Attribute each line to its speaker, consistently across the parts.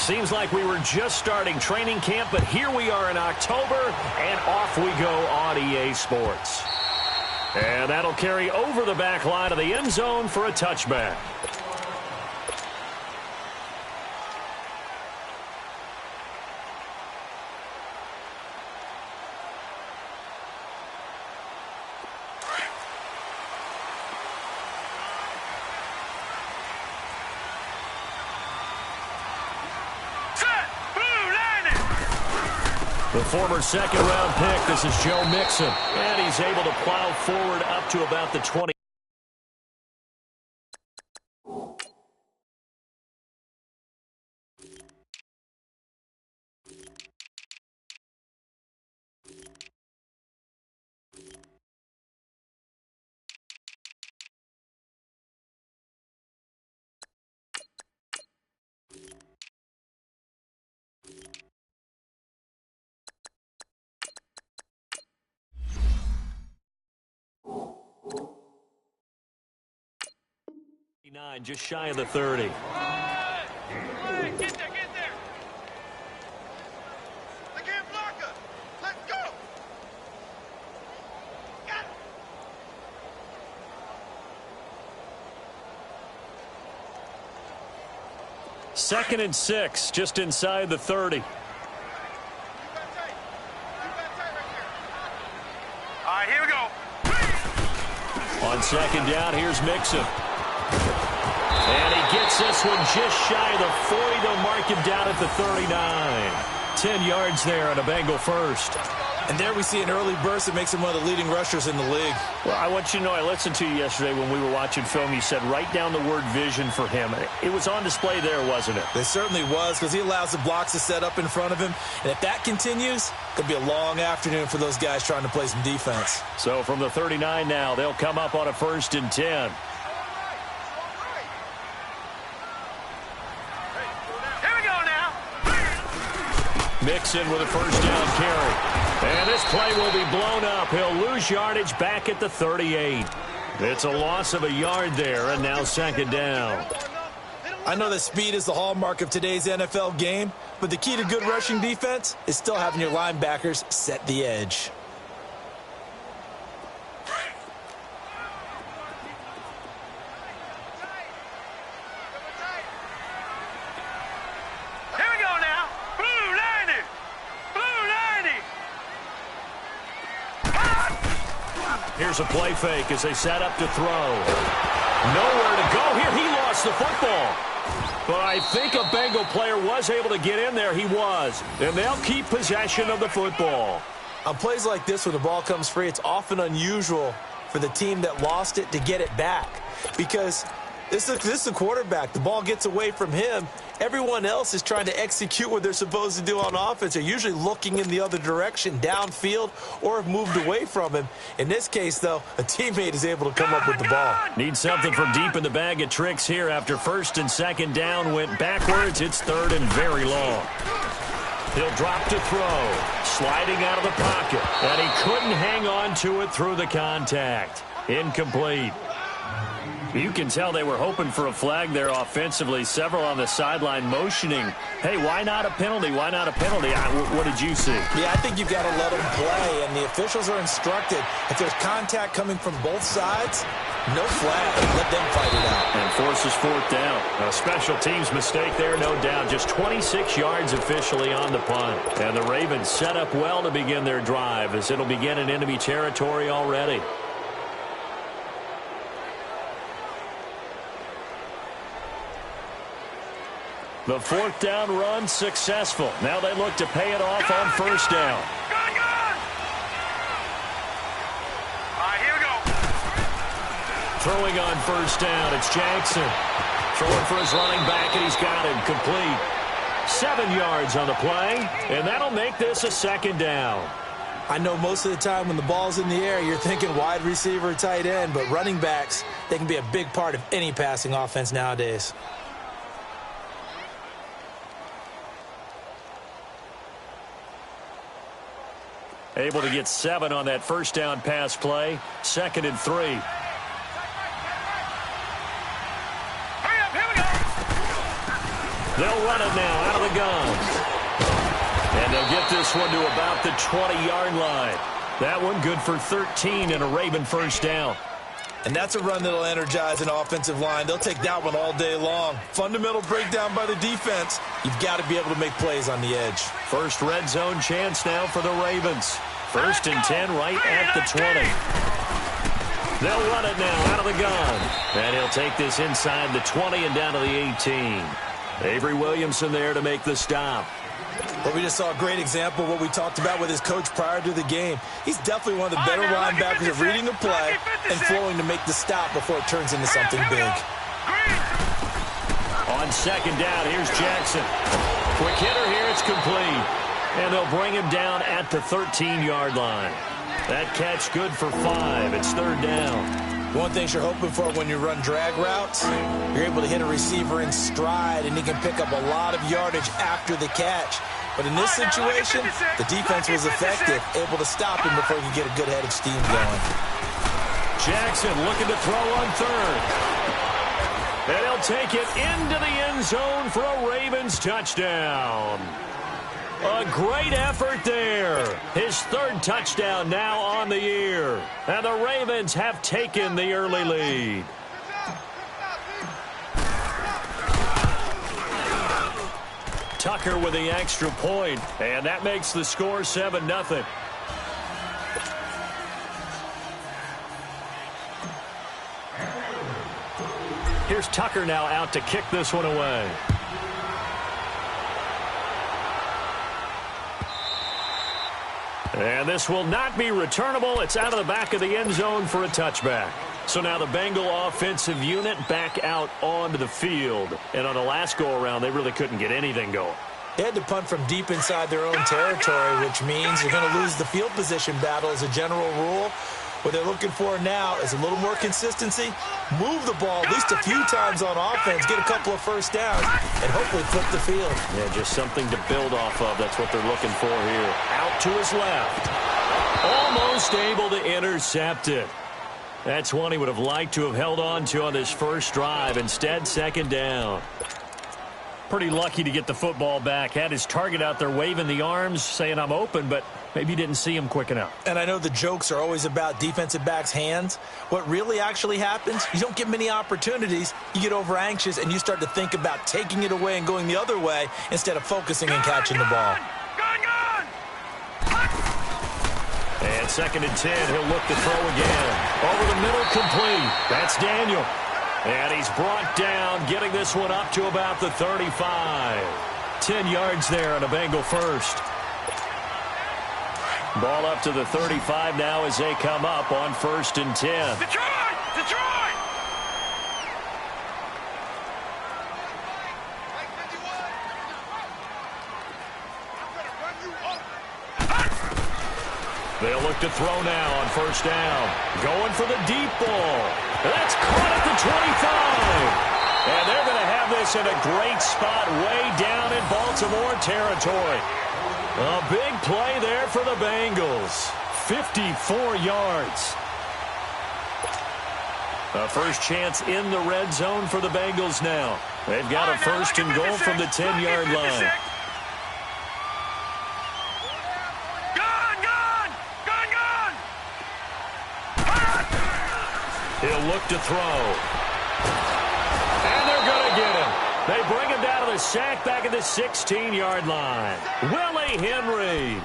Speaker 1: Seems like we were just starting training camp, but here we are in October, and off we go on EA Sports. And that'll carry over the back line of the end zone for a touchback. The former second-round pick, this is Joe Mixon. And he's able to plow forward up to about the 20. Just shy of the 30.
Speaker 2: Get there, get there. They can't block us. Let's go. Got it.
Speaker 1: Second and 6, just inside the 30.
Speaker 2: All right, here we go.
Speaker 1: On second down, here's Mixon. And he gets this one just shy of the 40. They'll mark him down at the 39. 10 yards there on a Bengal first.
Speaker 3: And there we see an early burst that makes him one of the leading rushers in the league.
Speaker 1: Well, I want you to know, I listened to you yesterday when we were watching film. You said write down the word vision for him. It was on display there, wasn't it?
Speaker 3: It certainly was, because he allows the blocks to set up in front of him. And if that continues, it could be a long afternoon for those guys trying to play some defense.
Speaker 1: So from the 39 now, they'll come up on a 1st and 10. Mixon with a first down carry. And this play will be blown up. He'll lose yardage back at the 38. It's a loss of a yard there, and now second down.
Speaker 3: I know that speed is the hallmark of today's NFL game, but the key to good rushing defense is still having your linebackers set the edge.
Speaker 1: Here's a play fake as they set up to throw. Nowhere to go here. He lost the football. But I think a Bengal player was able to get in there. He was. And they'll keep possession of the football.
Speaker 3: On plays like this, when the ball comes free, it's often unusual for the team that lost it to get it back. Because this is the quarterback. The ball gets away from him. Everyone else is trying to execute what they're supposed to do on offense. They're usually looking in the other direction, downfield, or have moved away from him. In this case, though, a teammate is able to come up with the ball.
Speaker 1: Need something from deep in the bag of tricks here after 1st and 2nd down went backwards. It's 3rd and very long. He'll drop to throw, sliding out of the pocket, and he couldn't hang on to it through the contact. Incomplete. You can tell they were hoping for a flag there offensively. Several on the sideline motioning, hey, why not a penalty? Why not a penalty? What did you see?
Speaker 3: Yeah, I think you've got to let them play, and the officials are instructed. If there's contact coming from both sides, no flag. Let them fight it out.
Speaker 1: And forces 4th down. A special teams mistake there, no doubt. Just 26 yards officially on the punt. And the Ravens set up well to begin their drive as it'll begin in enemy territory already. The 4th down run successful. Now they look to pay it off on 1st down.
Speaker 2: All right, here we go.
Speaker 1: Throwing on 1st down, it's Jackson. Throwing for his running back, and he's got him complete. 7 yards on the play, and that'll make this a 2nd down.
Speaker 3: I know most of the time when the ball's in the air, you're thinking wide receiver, tight end, but running backs, they can be a big part of any passing offense nowadays.
Speaker 1: Able to get 7 on that 1st down pass play. 2nd and 3.
Speaker 2: Hurry up, here we go.
Speaker 1: They'll run it now out of the gun. And they'll get this one to about the 20-yard line. That one good for 13 and a Raven first down.
Speaker 3: And that's a run that'll energize an offensive line. They'll take that one all day long. Fundamental breakdown by the defense. You've got to be able to make plays on the edge.
Speaker 1: First red zone chance now for the Ravens. First and 10 right at the 20. They'll run it now out of the gun. And he'll take this inside the 20 and down to the 18. Avery Williamson there to make the stop.
Speaker 3: Well, we just saw a great example of what we talked about with his coach prior to the game. He's definitely one of the better linebackers of reading the play and flowing to make the stop before it turns into something big.
Speaker 1: On second down, here's Jackson. Quick hitter here, it's complete. And they'll bring him down at the 13-yard line. That catch good for 5. It's third down.
Speaker 3: One thing you're hoping for when you run drag routes, you're able to hit a receiver in stride, and he can pick up a lot of yardage after the catch. But in this situation, the defense was effective, able to stop him before he could get a good head of steam going.
Speaker 1: Jackson looking to throw on third. And he'll take it into the end zone for a Ravens touchdown. A great effort there. His third touchdown now on the year. And the Ravens have taken the early lead. Tucker with the extra point, and that makes the score 7-0. Here's Tucker now out to kick this one away. And this will not be returnable. It's out of the back of the end zone for a touchback. So now the Bengal offensive unit back out onto the field. And on the last go-around, they really couldn't get anything going.
Speaker 3: They had to punt from deep inside their own territory, which means you're going to lose the field position battle as a general rule. What they're looking for now is a little more consistency, move the ball at least a few times on offense, get a couple of first downs, and hopefully flip the field.
Speaker 1: Yeah, just something to build off of. That's what they're looking for here. Out to his left. Almost able to intercept it. That's one he would have liked to have held on to on this first drive. Instead, second down. Pretty lucky to get the football back. Had his target out there waving the arms, saying I'm open, but maybe didn't see him quick enough.
Speaker 3: And I know the jokes are always about defensive backs' hands. What really actually happens, you don't get many opportunities. You get over anxious, and you start to think about taking it away and going the other way instead of focusing and catching the ball.
Speaker 1: And second and 10, he'll look to throw again. Over the middle, complete. That's Daniel. And he's brought down, getting this one up to about the 35. 10 yards there on a Bengal first. Ball up to the 35 now as they come up on first and 10.
Speaker 2: Detroit! Detroit!
Speaker 1: They'll look to throw now on first down. Going for the deep ball. That's caught at the 25. And they're going to have this in a great spot way down in Baltimore territory. A big play there for the Bengals. 54 yards. A first chance in the red zone for the Bengals now. They've got a first and goal from the 10-yard line. He'll look to throw. And they're going to get him. They bring him down to the sack back at the 16-yard line. Willie Henry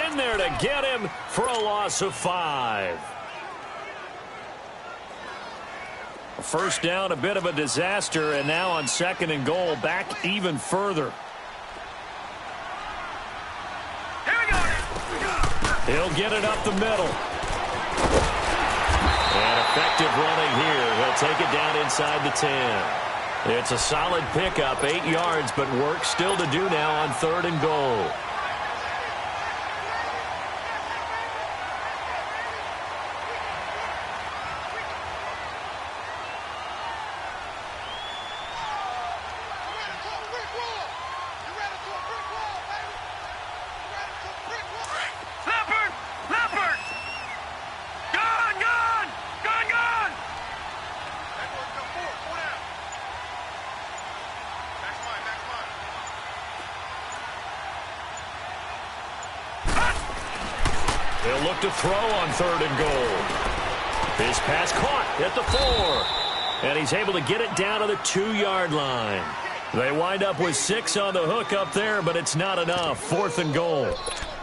Speaker 1: in there to get him for a loss of 5. First down, a bit of a disaster, and now on second and goal, back even further. He'll get it up the middle. And effective running here. He'll take it down inside the 10. It's a solid pickup, 8 yards, but work still to do now on third and goal. They'll look to throw on 3rd and goal. His pass caught at the 4. And he's able to get it down to the 2-yard line. They wind up with 6 on the hook up there, but it's not enough. 4th and goal.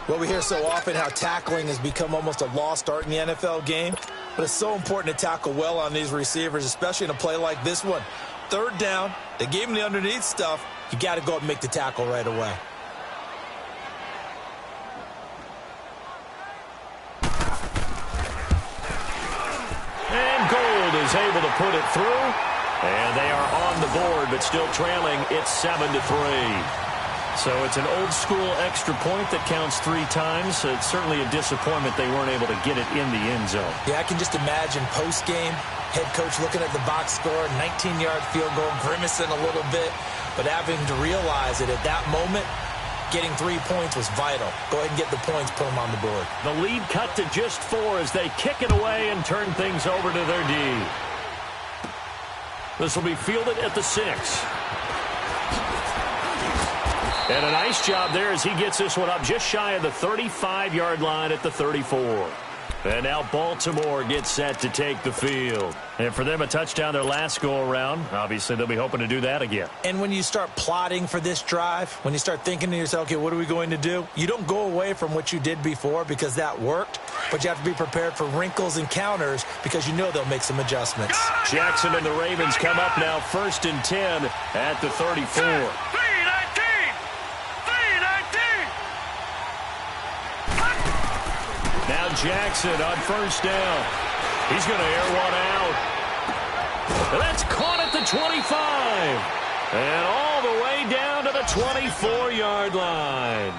Speaker 3: Well, we hear so often how tackling has become almost a lost art in the NFL game. But it's so important to tackle well on these receivers, especially in a play like this one. 3rd down, they gave him the underneath stuff. You got to go and make the tackle right away.
Speaker 1: And Gold is able to put it through. And they are on the board, but still trailing. It's 7-3. So it's an old-school extra point that counts 3 times. It's certainly a disappointment they weren't able to get it in the end zone.
Speaker 3: Yeah, I can just imagine post-game, head coach looking at the box score, 19-yard field goal, grimacing a little bit, but having to realize that at that moment, getting 3 points was vital. Go ahead and get the points, put them on the board.
Speaker 1: The lead cut to just 4 as they kick it away and turn things over to their D. This will be fielded at the 6. And a nice job there as he gets this one up just shy of the 35-yard line at the 34. And now Baltimore gets set to take the field. And for them, a touchdown their last go-around. Obviously, they'll be hoping to do that again.
Speaker 3: And when you start plotting for this drive, when you start thinking to yourself, okay, what are we going to do? You don't go away from what you did before because that worked, but you have to be prepared for wrinkles and counters because you know they'll make some adjustments.
Speaker 1: Jackson and the Ravens come up now 1st and 10 at the 34. Now Jackson on 1st down. He's going to air one out. And that's caught at the 25. And all the way down to the 24-yard line.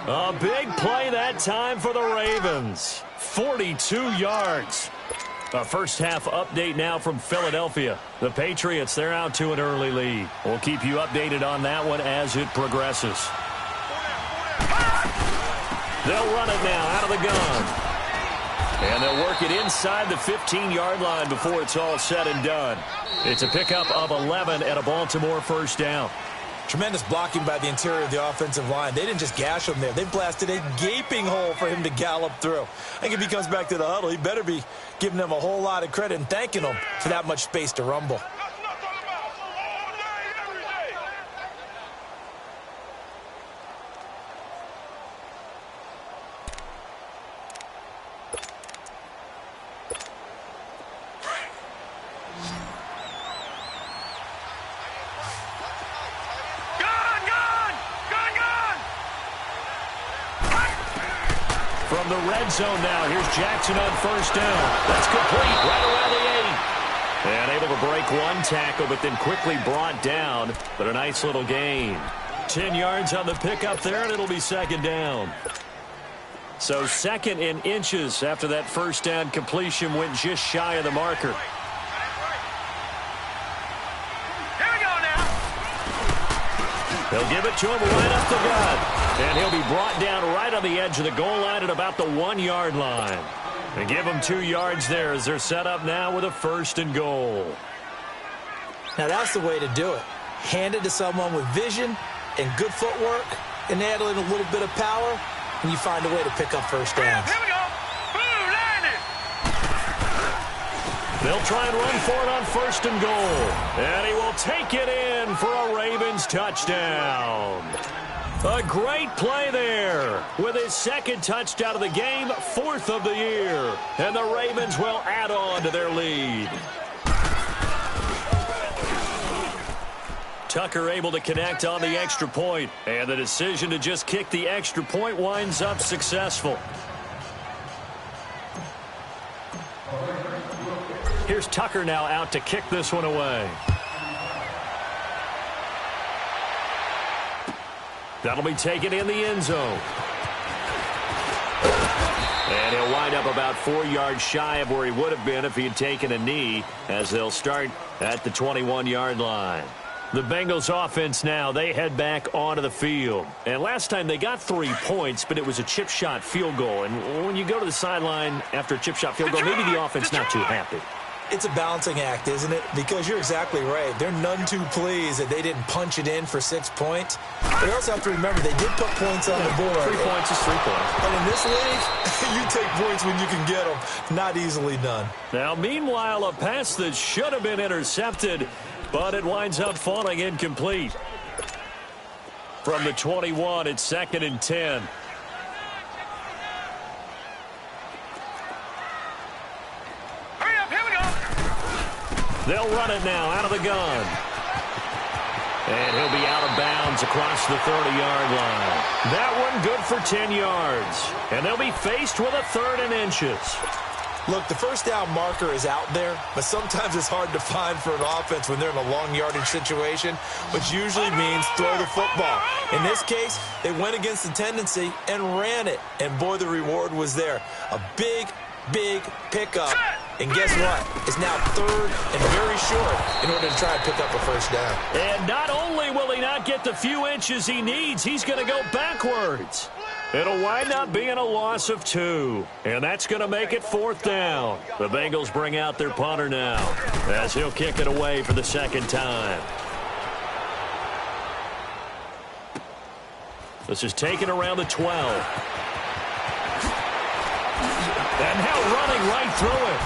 Speaker 1: A big play that time for the Ravens. 42 yards. A first-half update now from Philadelphia. The Patriots, they're out to an early lead. We'll keep you updated on that one as it progresses. They'll run it now out of the gun. And they'll work it inside the 15-yard line before it's all said and done. It's a pickup of 11 and a Baltimore 1st down.
Speaker 3: Tremendous blocking by the interior of the offensive line. They didn't just gash him there. They blasted a gaping hole for him to gallop through. I think if he comes back to the huddle, he better be giving them a whole lot of credit and thanking them for that much space to rumble.
Speaker 1: From the red zone now, here's Jackson on 1st down. That's complete right around the 8. And able to break one tackle, but then quickly brought down. But a nice little gain. 10 yards on the pickup there, and it'll be 2nd down. So 2nd in inches after that 1st down completion went just shy of the marker.
Speaker 2: Here we go now.
Speaker 1: They'll give it to him right up the gut. And he'll be brought down right on the edge of the goal line at about the 1-yard line. And give them 2 yards there as they're set up now with a 1st and goal.
Speaker 3: Now that's the way to do it. Hand it to someone with vision and good footwork and add in a little bit of power, and you find a way to pick up 1st downs.
Speaker 2: Here we go. Boom, landed.
Speaker 1: They'll try and run for it on 1st and goal. And he will take it in for a Ravens touchdown. A great play there with his 2nd touchdown of the game, 4th of the year. And the Ravens will add on to their lead. Tucker able to connect on the extra point. And the decision to just kick the extra point winds up successful. Here's Tucker now out to kick this one away. That'll be taken in the end zone. And he'll wind up about 4 yards shy of where he would have been if he had taken a knee, as they'll start at the 21-yard line. The Bengals offense now, they head back onto the field. And last time they got 3 points, but it was a chip shot field goal. And when you go to the sideline after a chip shot field goal, maybe the offense not too happy.
Speaker 3: It's a balancing act, isn't it? Because you're exactly right. They're none too pleased that they didn't punch it in for 6 points. But you also have to remember they did put points on the board.
Speaker 1: 3 points is 3 points.
Speaker 3: And in this league, you take points when you can get them. Not easily done.
Speaker 1: Now, meanwhile, a pass that should have been intercepted, but it winds up falling incomplete. From the 21, it's 2nd and 10.
Speaker 2: Hurry up, here we go.
Speaker 1: They'll run it now out of the gun. And he'll be out of bounds across the 30-yard line. That one good for 10 yards. And they'll be faced with a 3rd and inches.
Speaker 3: Look, the first down marker is out there, but sometimes it's hard to find for an offense when they're in a long yardage situation, which usually means throw the football. In this case, they went against the tendency and ran it. And, boy, the reward was there. A big, big pickup. And guess what? It's now 3rd and very short in order to try and pick up a first down.
Speaker 1: And not only will he not get the few inches he needs, he's going to go backwards. It'll wind up being a loss of 2. And that's going to make it 4th down. The Bengals bring out their punter now as he'll kick it away for the 2nd time. This is taken around the 12. And now running right through it.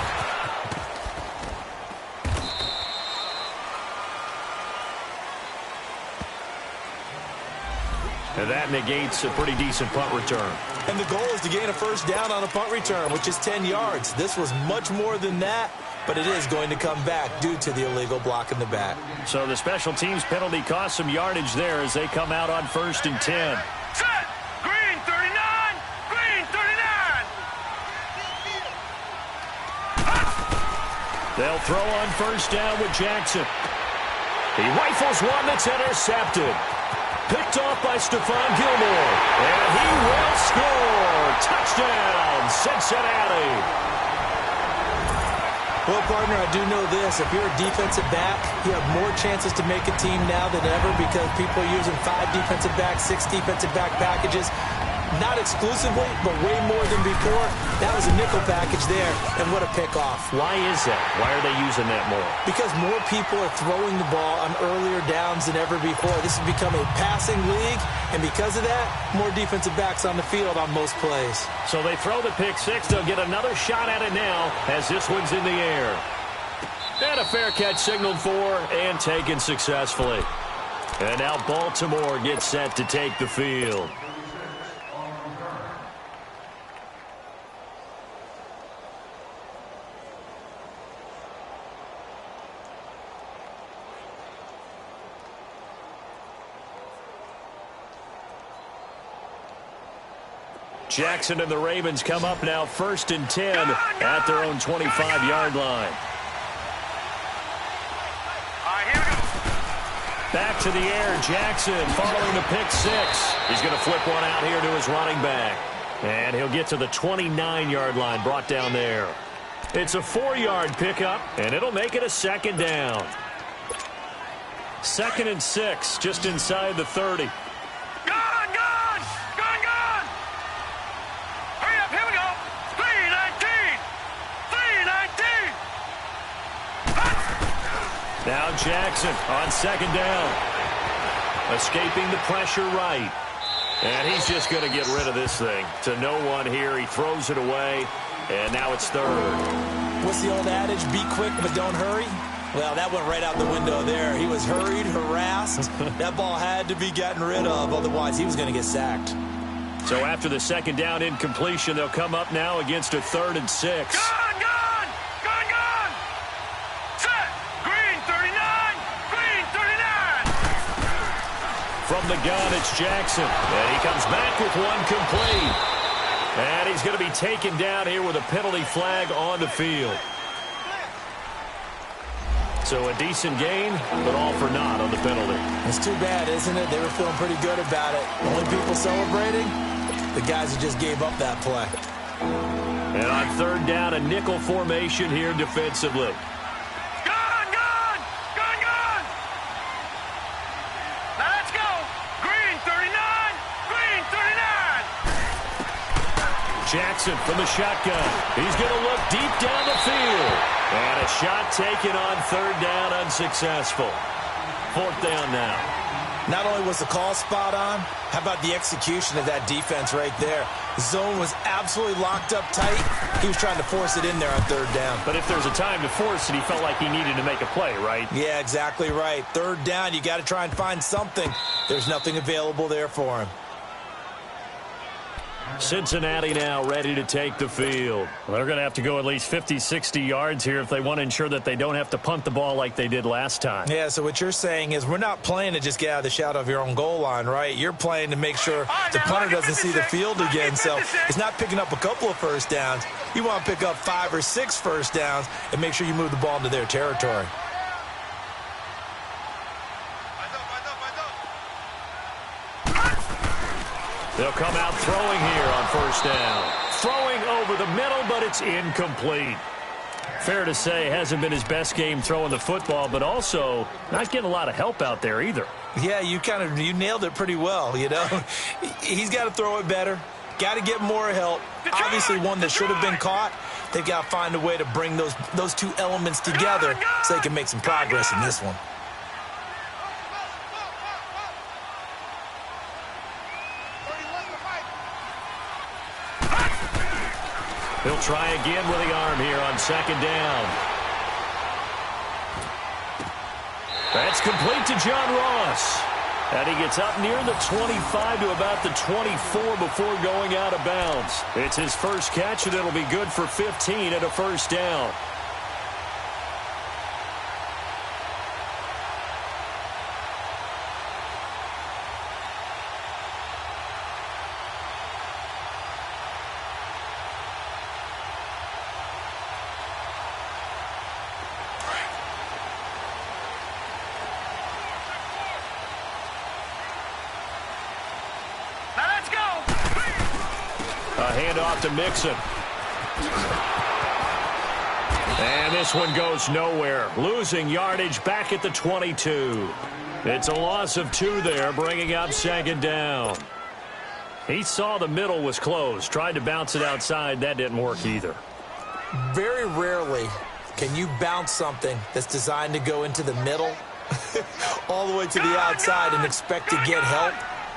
Speaker 1: And that negates a pretty decent punt return.
Speaker 3: And the goal is to gain a first down on a punt return, which is 10 yards. This was much more than that, but it is going to come back due to the illegal block in the back.
Speaker 1: So the special teams penalty cost some yardage there as they come out on 1st and 10.
Speaker 2: Set. Green 39. Green 39.
Speaker 1: They'll throw on 1st down with Jackson. He rifles one that's intercepted. Picked off by Stephon Gilmore. And he will score. Touchdown, Cincinnati.
Speaker 3: Well, partner, I do know this. If you're a defensive back, you have more chances to make a team now than ever because people are using 5 defensive backs, 6 defensive back packages. Not exclusively, but way more than before. That was a nickel package there, and what a pickoff.
Speaker 1: Why is that? Why are they using that more?
Speaker 3: Because more people are throwing the ball on earlier downs than ever before. This has become a passing league, and because of that, more defensive backs on the field on most plays.
Speaker 1: So they throw the pick 6. They'll get another shot at it now as this one's in the air. And a fair catch signaled for and taken successfully. And now Baltimore gets set to take the field. Jackson and the Ravens come up now 1st and 10 at their own 25-yard line. Back to the air, Jackson following the pick 6. He's going to flip one out here to his running back. And he'll get to the 29-yard line, brought down there. It's a 4-yard pickup, and it'll make it a 2nd down. 2nd and 6, just inside the 30. Now Jackson on 2nd down. Escaping the pressure right. And he's just going to get rid of this thing. To no one here. He throws it away. And now it's 3rd.
Speaker 3: What's the old adage? Be quick, but don't hurry. Well, that went right out the window there. He was hurried, harassed. That ball had to be gotten rid of. Otherwise, he was going to get sacked.
Speaker 1: So after the 2nd down incompletion, they'll come up now against a 3rd and 6. From the gun, it's Jackson. And he comes back with one complete. And he's going to be taken down here with a penalty flag on the field. So a decent gain, but all for naught on the penalty.
Speaker 3: It's too bad, isn't it? They were feeling pretty good about it. Only people celebrating, the guys who just gave up that play.
Speaker 1: And on 3rd down, a nickel formation here defensively. Jackson from the shotgun. He's going to look deep down the field. And a shot taken on third down, unsuccessful. Fourth down now.
Speaker 3: Not only was the call spot on, how about the execution of that defense right there? The zone was absolutely locked up tight. He was trying to force it in there on third down.
Speaker 1: But if there's a time to force it, he felt like he needed to make a play, right?
Speaker 3: Yeah, exactly right. Third down, you got to try and find something. There's nothing available there for him.
Speaker 1: Cincinnati now ready to take the field. Well, they're going to have to go at least 50, 60 yards here if they want to ensure that they don't have to punt the ball like they did last time.
Speaker 3: Yeah, so what you're saying is we're not playing to just get out of the shadow of your own goal line, right? You're playing to make sure the punter doesn't see the field again. So it's not picking up a couple of first downs. You want to pick up 5 or 6 first downs and make sure you move the ball into their territory.
Speaker 1: They'll come out throwing here on first down. Throwing over the middle, but it's incomplete. Fair to say, hasn't been his best game throwing the football, but also not getting a lot of help out there either.
Speaker 3: Yeah, you nailed it pretty well, you know. He's got to throw it better. Got to get more help. Obviously one that should have been caught. They've got to find a way to bring those two elements together so they can make some progress in this one.
Speaker 1: He'll try again with the arm here on second down. That's complete to John Ross. And he gets up near the 25 to about the 24 before going out of bounds. It's his first catch, and it'll be good for 15 and a first down. Handoff to Mixon. And this one goes nowhere. Losing yardage back at the 22. It's a loss of 2 there, bringing up second down. He saw the middle was closed. Tried to bounce it outside. That didn't work either.
Speaker 3: Very rarely can you bounce something that's designed to go into the middle all the way to the outside and expect to get help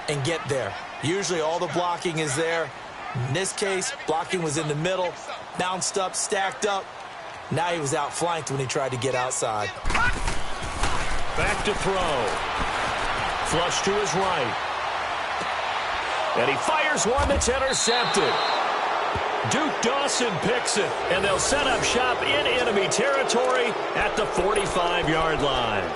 Speaker 3: and get there. Usually all the blocking is there. In this case, blocking was in the middle, bounced up, stacked up. Now he was outflanked when he tried to get outside.
Speaker 1: Back to throw. Flush to his right. And he fires one that's intercepted. Duke Dawson picks it, and they'll set up shop in enemy territory at the 45-yard line.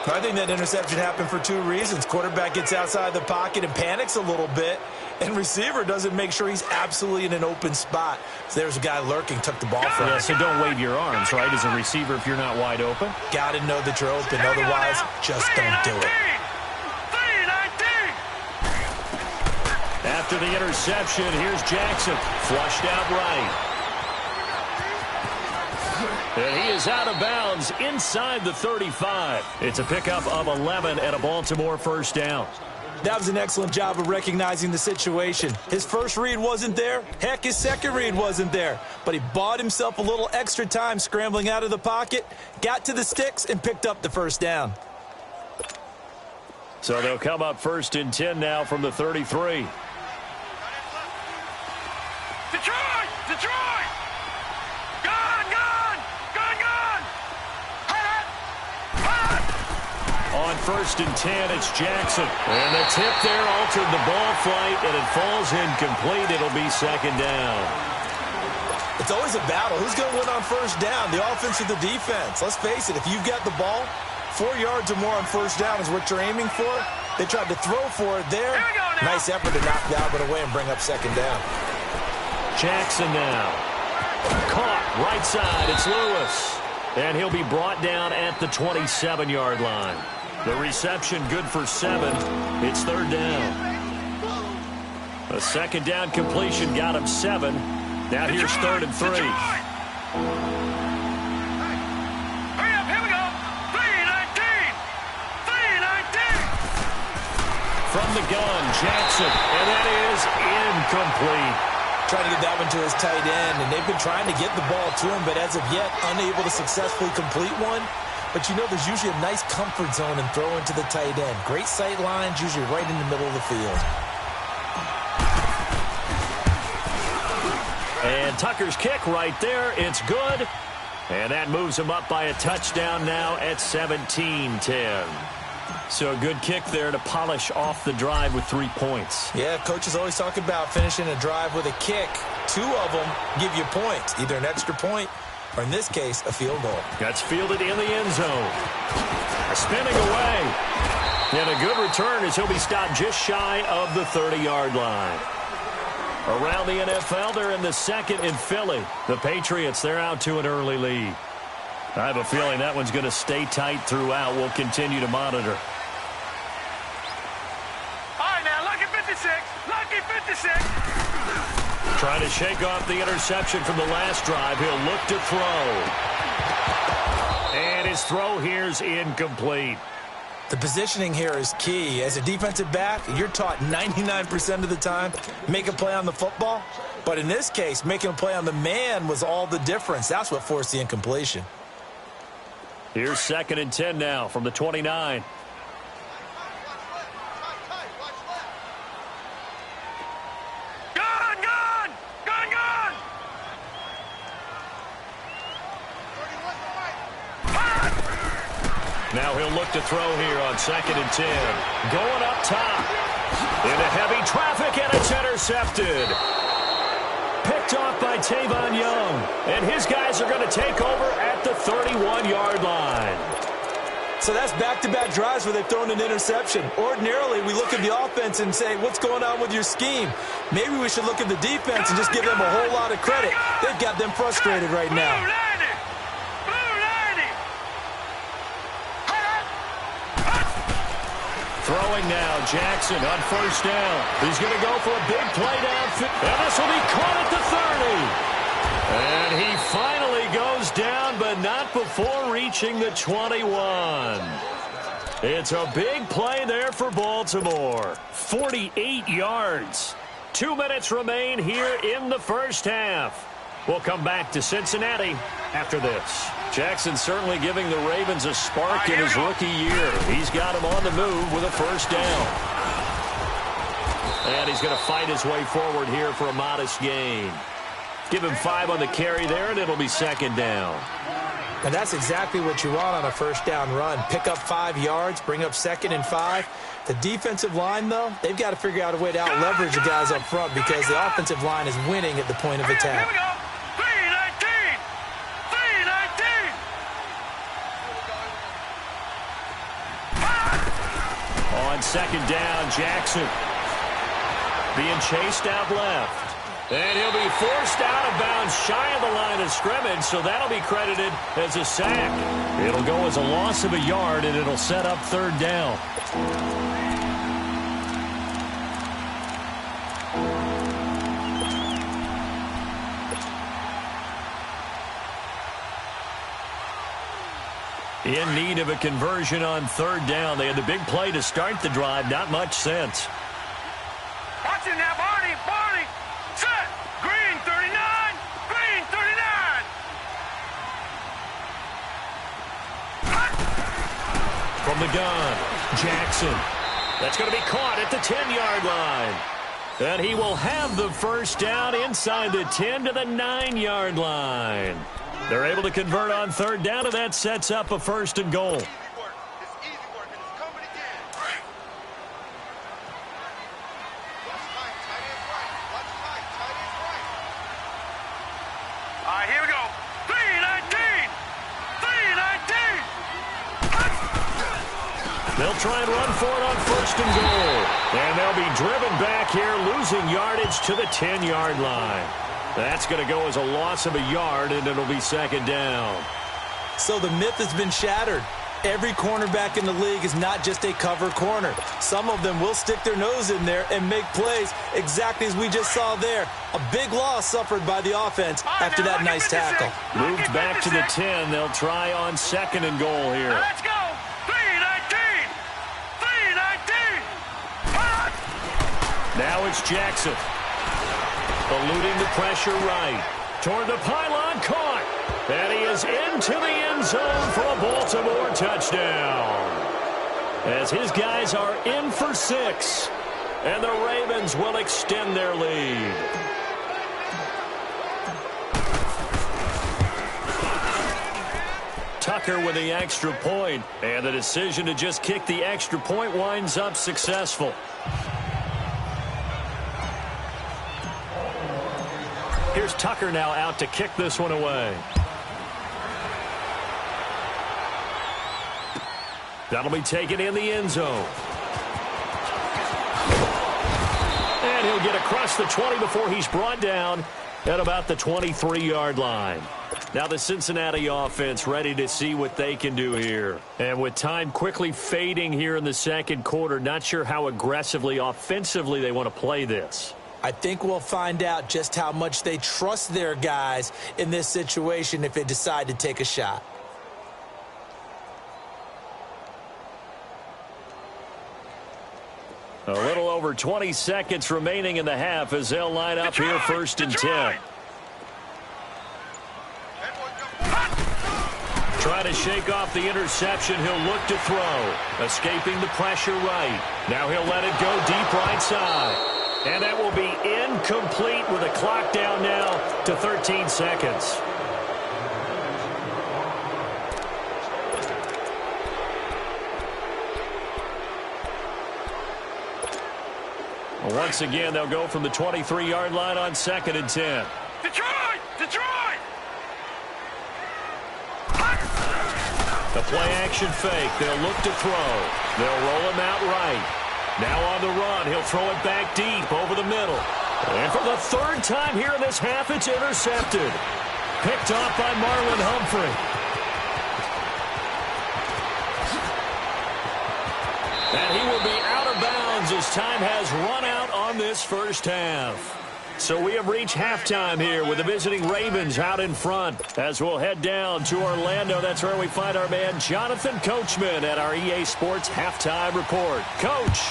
Speaker 3: I think that interception happened for 2 reasons. Quarterback gets outside the pocket and panics a little bit, and receiver doesn't make sure he's absolutely in an open spot. So there's a guy lurking, took the ball from him.
Speaker 1: Yeah, so don't wave your arms, right, as a receiver if you're not wide open.
Speaker 3: Got to know that you're open. Otherwise, just don't do it.
Speaker 1: After the interception, here's Jackson. Flushed out right. And he is out of bounds inside the 35. It's a pickup of 11 and a Baltimore first down.
Speaker 3: That was an excellent job of recognizing the situation. His first read wasn't there. Heck, his second read wasn't there. But he bought himself a little extra time scrambling out of the pocket, got to the sticks, and picked up the first down.
Speaker 1: So they'll come up first and 10 now from the 33.
Speaker 2: Detroit! Detroit! Gone! Gone! Gone! Gone!
Speaker 1: On first and 10, it's Jackson. And the tip there altered the ball flight, and it falls incomplete. It'll be second down.
Speaker 3: It's always a battle. Who's going to win on first down, the offense or the defense? Let's face it, if you've got the ball, 4 yards or more on first down is what you're aiming for. They tried to throw for it there. Nice effort to knock that one away and bring up second down.
Speaker 1: Jackson now. Caught right side. It's Lewis. And he'll be brought down at the 27-yard line. The reception good for 7. It's third down. A second down completion got him 7. Now here's third and 3.
Speaker 2: Hurry up, here we go. 319. 319.
Speaker 1: From the gun, Jackson. And that is incomplete.
Speaker 3: trying to get that one to his tight end, and they've been trying to get the ball to him, but as of yet, unable to successfully complete one. But you know there's usually a nice comfort zone in throwing to the tight end. Great sight lines, usually right in the middle of the field.
Speaker 1: And Tucker's kick right there. It's good. And that moves him up by a touchdown now at 17-10. So a good kick there to polish off the drive with 3 points.
Speaker 3: Yeah, coaches always talk about finishing a drive with a kick. 2 of them give you points, either an extra point or, in this case, a field goal.
Speaker 1: That's fielded in the end zone. Spinning away. And a good return as he'll be stopped just shy of the 30-yard line. Around the NFL, they're in the second in Philly. The Patriots, they're out to an early lead. I have a feeling that one's going to stay tight throughout. We'll continue to monitor.
Speaker 2: All right, now, lucky 56. Lucky 56.
Speaker 1: Trying to shake off the interception from the last drive. He'll look to throw. And his throw here's incomplete.
Speaker 3: The positioning here is key. As a defensive back, you're taught 99% of the time, make a play on the football. But in this case, making a play on the man was all the difference. That's what forced the incompletion.
Speaker 1: Here's 2nd and 10 now from the 29.
Speaker 2: Gone, gone, gone, gone.
Speaker 1: Now he'll look to throw here on 2nd and 10. Going up top. Into heavy traffic, and it's intercepted. Picked off by Tavon Young. And his guys are going to take over at the 31-yard line.
Speaker 3: So that's back-to-back drives where they've thrown an interception. Ordinarily, we look at the offense and say, what's going on with your scheme? Maybe we should look at the defense and just give them a whole lot of credit. They've got them frustrated right now.
Speaker 1: Throwing now, Jackson on 1st down. He's going to go for a big play downfield. And this will be caught at the 30. And he finally goes down, but not before reaching the 21. It's a big play there for Baltimore. 48 yards. 2 minutes remain here in the first half. We'll come back to Cincinnati after this. Jackson certainly giving the Ravens a spark in his rookie year. He's got him on the move with a 1st down. And he's going to fight his way forward here for a modest gain. Give him 5 on the carry there, and it'll be 2nd down.
Speaker 3: And that's exactly what you want on a 1st down run. Pick up 5 yards, bring up 2nd and 5. The defensive line, though, they've got to figure out a way to out-leverage the guys up front because the offensive line is winning at the point of attack.
Speaker 2: Here we go. 319. 319.
Speaker 1: On 2nd down, Jackson being chased out left. And he'll be forced out of bounds shy of the line of scrimmage, so that'll be credited as a sack. It'll go as a loss of a yard, and it'll set up 3rd down. In need of a conversion on 3rd down. They had the big play to start the drive. Not much sense.
Speaker 2: Watch it now, Barney. Barney. Set. Green 39. Green 39.
Speaker 1: From the gun, Jackson. That's going to be caught at the 10-yard line. And he will have the 1st down inside the 10 to the 9-yard line. They're able to convert on 3rd down, and that sets up a 1st and goal.
Speaker 2: It's easy work, and it's coming again. Watch tight, tight ends right. Watch tight, tight ends right. All right, here we go. 319. 319.
Speaker 1: They'll try and run for it on 1st and goal. And they'll be driven back here, losing yardage to the 10-yard line. That's going to go as a loss of a yard, and it'll be 2nd down.
Speaker 3: So the myth has been shattered. Every cornerback in the league is not just a cover corner. Some of them will stick their nose in there and make plays exactly as we just saw there. A big loss suffered by the offense after that nice tackle.
Speaker 1: Moved back to the 10. They'll try on 2nd and goal here.
Speaker 2: Let's go. 319. 319.
Speaker 1: Now it's Jackson. Eluding the pressure right. Toward the pylon, caught. And he is into the end zone for a Baltimore touchdown. As his guys are in for 6. And the Ravens will extend their lead. Tucker with the extra point. And the decision to just kick the extra point winds up successful. Here's Tucker now out to kick this one away. That'll be taken in the end zone. And he'll get across the 20 before he's brought down at about the 23-yard line. Now the Cincinnati offense ready to see what they can do here. And with time quickly fading here in the second quarter, not sure how aggressively, offensively they want to play this.
Speaker 3: I think we'll find out just how much they trust their guys in this situation if they decide to take a shot.
Speaker 1: A little over 20 seconds remaining in the half as they'll line up here first and 10. Trying to shake off the interception. He'll look to throw. Escaping the pressure right. Now he'll let it go deep right side. And that will be incomplete with a clock down now to 13 seconds. Once again, they'll go from the 23-yard line on 2nd and 10.
Speaker 2: Detroit! Detroit!
Speaker 1: The play-action fake. They'll look to throw. They'll roll him out right. Now on the run. He'll throw it back deep over the middle. And for the 3rd time here in this half, it's intercepted. Picked off by Marlon Humphrey. And he will be out of bounds as time has run out on this first half. So we have reached halftime here with the visiting Ravens out in front. As we'll head down to Orlando, that's where we find our man Jonathan Coachman at our EA Sports Halftime Report. Coach.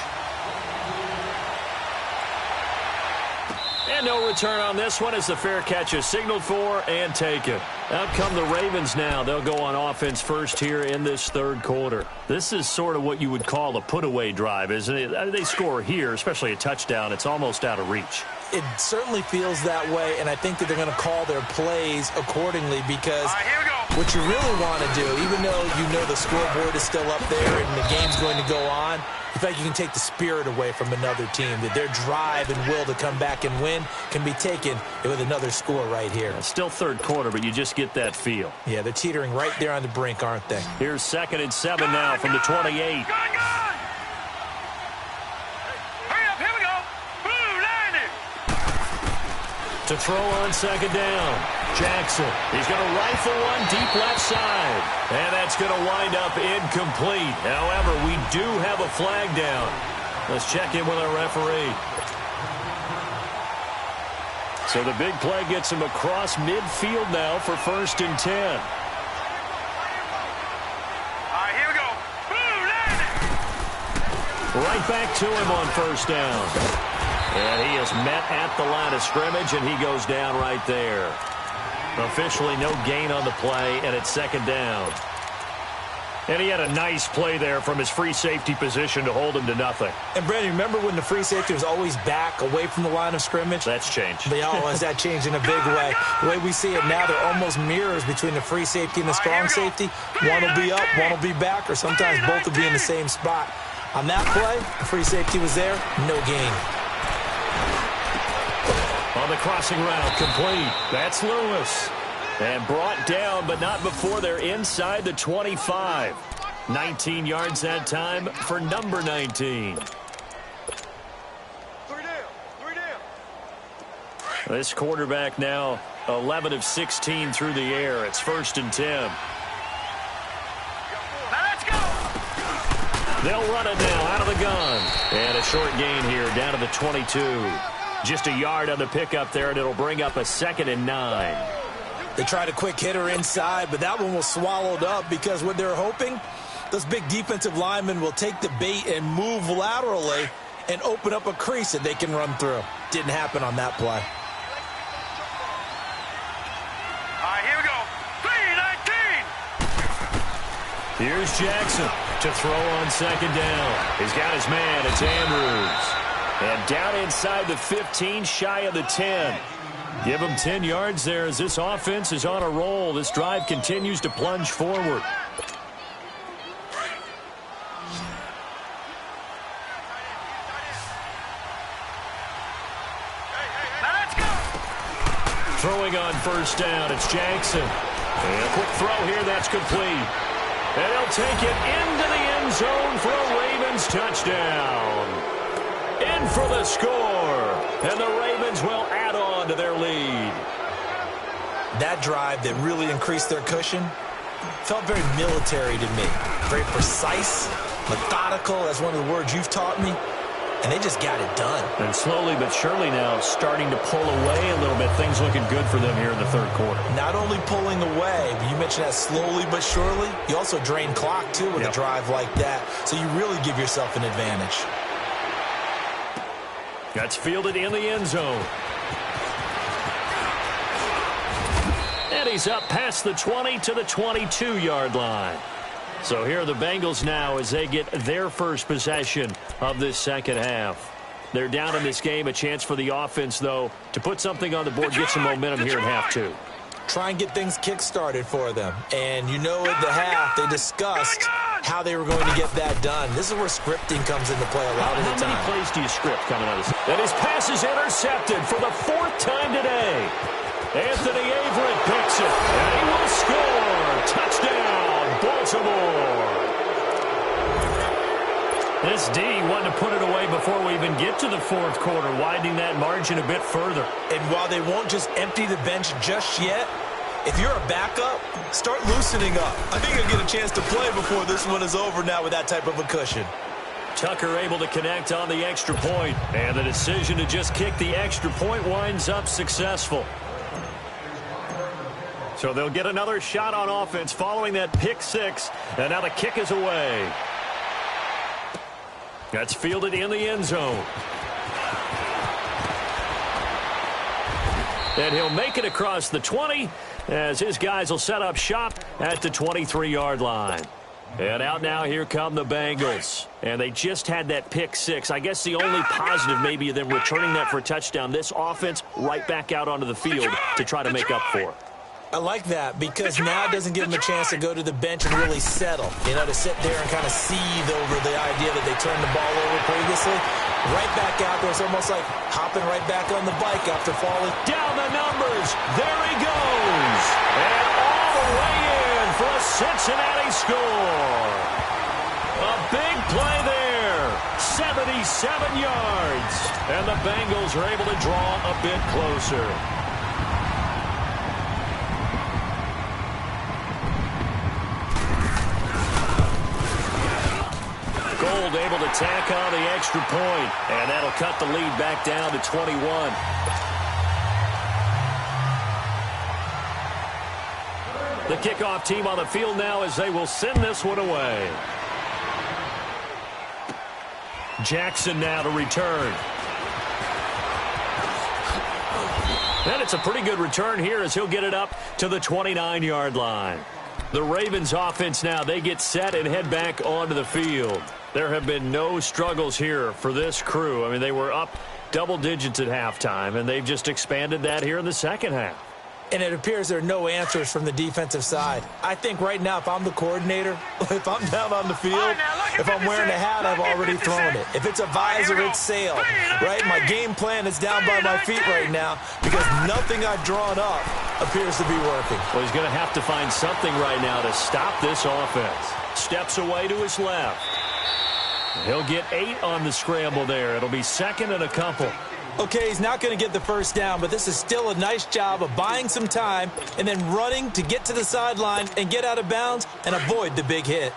Speaker 1: And no return on this one as the fair catch is signaled for and taken. Out come the Ravens now. They'll go on offense first here in this 3rd quarter. This is sort of what you would call a put-away drive, isn't it? They score here, especially a touchdown. It's almost out of reach.
Speaker 3: It certainly feels that way, and I think that they're going to call their plays accordingly because what you really want to do, even though you know the scoreboard is still up there and the game's going to go on, in fact, you can take the spirit away from another team, that their drive and will to come back and win can be taken with another score right here.
Speaker 1: It's still 3rd quarter, but you just get that feel.
Speaker 3: Yeah, they're teetering right there on the brink, aren't they?
Speaker 1: Here's 2nd and 7 now from the 28. To throw on 2nd down. Jackson. He's going to rifle one deep left side. And that's going to wind up incomplete. However, we do have a flag down. Let's check in with our referee. So the big play gets him across midfield now for 1st and 10.
Speaker 2: All right, here we go.
Speaker 1: Right back to him on 1st down. And he is met at the line of scrimmage, and he goes down right there. Officially no gain on the play, and it's 2nd down. And he had a nice play there from his free safety position to hold him to nothing.
Speaker 3: And, Brandon, remember when the free safety was always back away from the line of scrimmage?
Speaker 1: That's changed.
Speaker 3: That changed in a big way. The way we see it now, they're almost mirrors between the free safety and the strong safety. One will be up, one will be back, or sometimes both will be in the same spot. On that play, the free safety was there, no gain.
Speaker 1: On the crossing route, complete. That's Lewis. And brought down, but not before they're inside the 25. 19 yards that time for number 19.
Speaker 2: 3 down.
Speaker 1: This quarterback now 11 of 16 through the air. It's 1st and 10.
Speaker 2: Now let's go.
Speaker 1: They'll run it now out of the gun. And a short gain here down to the 22. Just a yard on the pickup there, and it'll bring up a 2nd and 9.
Speaker 3: They tried a quick hitter inside, but that one was swallowed up because what they're hoping, those big defensive linemen will take the bait and move laterally and open up a crease that they can run through. Didn't happen on that play.
Speaker 1: Here's Jackson to throw on second down. He's got his man. It's Andrews. And down inside the 15, shy of the 10. Give him 10 yards there as this offense is on a roll. This drive continues to plunge forward. Throwing on first down, it's Jackson. And a quick throw here, that's complete. And he'll take it into the end zone for a Ravens touchdown. In for the score. And the Ravens will add on to their lead.
Speaker 3: That drive that really increased their cushion felt very military to me. Very precise, methodical, that's one of the words you've taught me. And they just got it done.
Speaker 1: And slowly but surely now starting to pull away a little bit. Things looking good for them here in the third quarter.
Speaker 3: Not only pulling away, but you mentioned that slowly but surely. You also drain clock, too, with a drive like that. So you really give yourself an advantage.
Speaker 1: That's fielded in the end zone. And he's up past the 20 to the 22-yard line. So here are the Bengals now as they get their first possession of this second half. They're down in this game. A chance for the offense, though, to put something on the board, get some momentum here in half two.
Speaker 3: Try and get things kick-started for them. And you know at the half they discussed how they were going to get that done. This is where scripting comes into play a lot of the time.
Speaker 1: How many plays do you script coming out of this? And his pass is intercepted for the 4th time today. Anthony Averett picks it, and he will score. Touchdown, Baltimore. This D wanted to put it away before we even get to the fourth quarter, widening that margin a bit further.
Speaker 3: And while they won't just empty the bench just yet, if you're a backup, start loosening up. I think you'll get a chance to play before this one is over now with that type of a cushion.
Speaker 1: Tucker able to connect on the extra point, and the decision to just kick the extra point winds up successful. So they'll get another shot on offense following that pick six, and now the kick is away. That's fielded in the end zone. And he'll make it across the 20 as his guys will set up shop at the 23-yard line. And out now, here come the Bengals. And they just had that pick six. I guess the only positive maybe of them returning that for a touchdown. This offense right back out onto the field to try to make up for it.
Speaker 3: I like that because now it doesn't give them a chance to go to the bench and really settle. You know, to sit there and kind of seethe over the idea that they turned the ball over previously. Right back out there. It's almost like hopping right back on the bike after falling.
Speaker 1: Down the numbers. There he goes. And all the way in for a Cincinnati score. A big play there. 77 yards. And the Bengals are able to draw a bit closer. Gold able to tack on the extra point, and that'll cut the lead back down to 21. The kickoff team on the field now as they will send this one away. Jackson now to return. And it's a pretty good return here as he'll get it up to the 29-yard line. The Ravens offense now, they get set and head back onto the field. There have been no struggles here for this crew. I mean, they were up double digits at halftime, and they've just expanded that here in the second half.
Speaker 3: And it appears there are no answers from the defensive side. I think right now, if I'm the coordinator, if I'm down on the field, if I'm wearing a hat, I've already thrown it. If it's a visor, it's sailed, right? My game plan is down by my feet right now because nothing I've drawn up appears to be working.
Speaker 1: Well, he's going to have to find something right now to stop this offense. Steps away to his left. He'll get 8 on the scramble there. It'll be second and a couple.
Speaker 3: Okay, he's not going to get the first down, but this is still a nice job of buying some time and then running to get to the sideline and get out of bounds and avoid the big hit.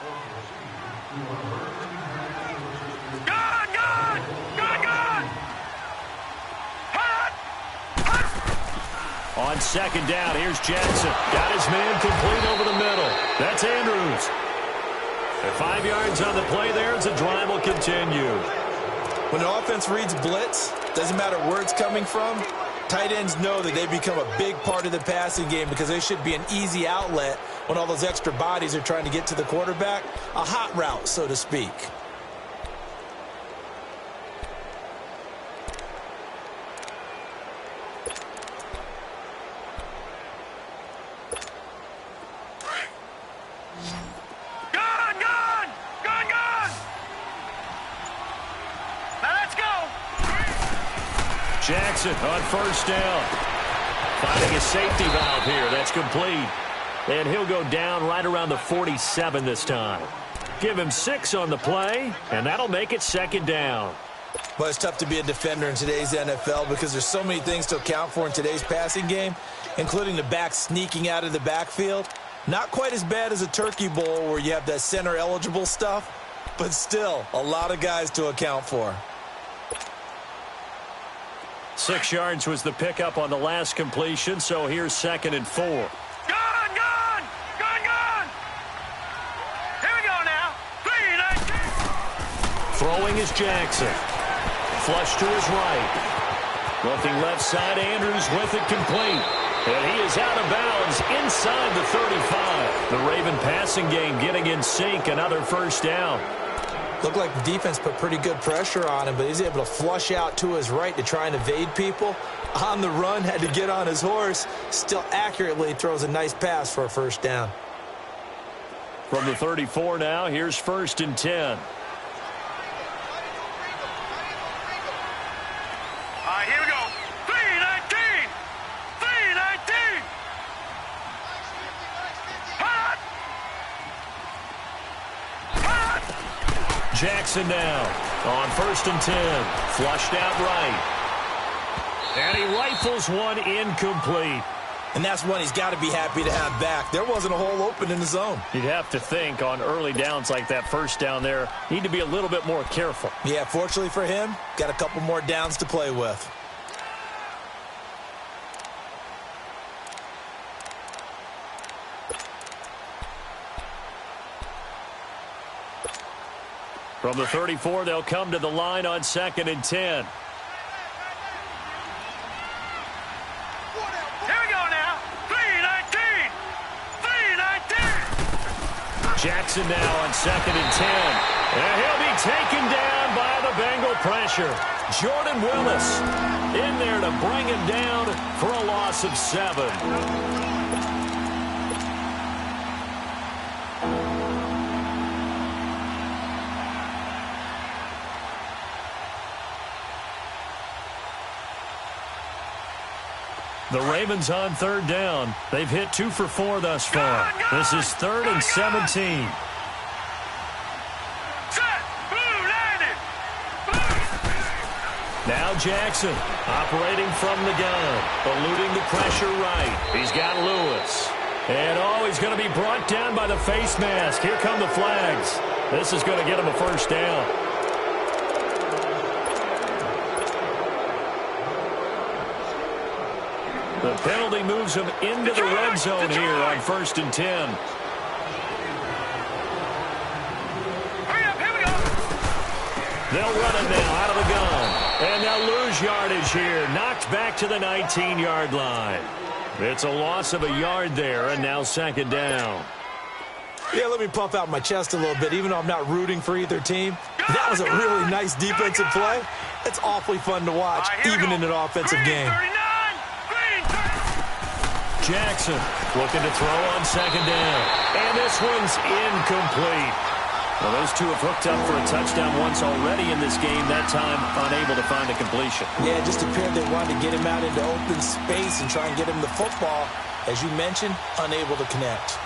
Speaker 1: On second down, here's Jackson. Got his man complete over the middle. That's Andrews. And 5 yards on the play there as the drive will continue.
Speaker 3: When the offense reads blitz, doesn't matter where it's coming from, tight ends know that they become a big part of the passing game because they should be an easy outlet when all those extra bodies are trying to get to the quarterback. A hot route, so to speak.
Speaker 1: Jackson on first down. Finding a safety valve here. That's complete. And he'll go down right around the 47 this time. Give him 6 on the play, and that'll make it second down.
Speaker 3: Well, it's tough to be a defender in today's NFL because there's so many things to account for in today's passing game, including the back sneaking out of the backfield. Not quite as bad as a turkey bowl where you have that center-eligible stuff, but still a lot of guys to account for.
Speaker 1: 6 yards was the pickup on the last completion, so here's 2nd and 4.
Speaker 2: Gone! Here we go now. 3-19.
Speaker 1: Throwing is Jackson. Flush to his right. Looking left side, Andrews with it complete. And he is out of bounds inside the 35. The Raven passing game getting in sync. Another first down.
Speaker 3: Looked like the defense put pretty good pressure on him, but he's able to flush out to his right to try and evade people. On the run, had to get on his horse. Still accurately throws a nice pass for a first down.
Speaker 1: From the 34 now, here's 1st and 10.
Speaker 2: All right, here we go. 3-19. 3-19. Hot.
Speaker 1: Jackson now on 1st and 10. Flushed out right. And he rifles one incomplete.
Speaker 3: And that's one he's got to be happy to have back. There wasn't a hole open in the zone.
Speaker 1: You'd have to think on early downs like that first down there, need to be a little bit more careful.
Speaker 3: Yeah, fortunately for him, got a couple more downs to play with.
Speaker 1: From the 34, they'll come to the line on 2nd and 10. Jackson now on 2nd and 10. And he'll be taken down by the Bengal pressure. Jordan Willis in there to bring him down for a loss of 7. The Ravens on 3rd down. They've hit 2 for 4 thus far. This is 3rd and 17. Now Jackson operating from the gun, eluding the pressure right. He's got Lewis. And he's going to be brought down by the face mask. Here come the flags. This is going to get him a first down. The penalty moves him into the red zone here on 1st and 10.
Speaker 2: Hurry up, here we go.
Speaker 1: They'll run it now out of the gun. And they'll lose yardage here. Knocked back to the 19-yard line. It's a loss of a yard there, and now 2nd down.
Speaker 3: Yeah, let me puff out my chest a little bit, even though I'm not rooting for either team. That was a really nice defensive play. It's awfully fun to watch, even in an offensive game.
Speaker 1: Jackson looking to throw on 2nd down. And this one's incomplete. Well, those two have hooked up for a touchdown once already in this game, that time unable to find a completion.
Speaker 3: Yeah, it just appeared they wanted to get him out into open space and try and get him the football. As you mentioned, unable to connect.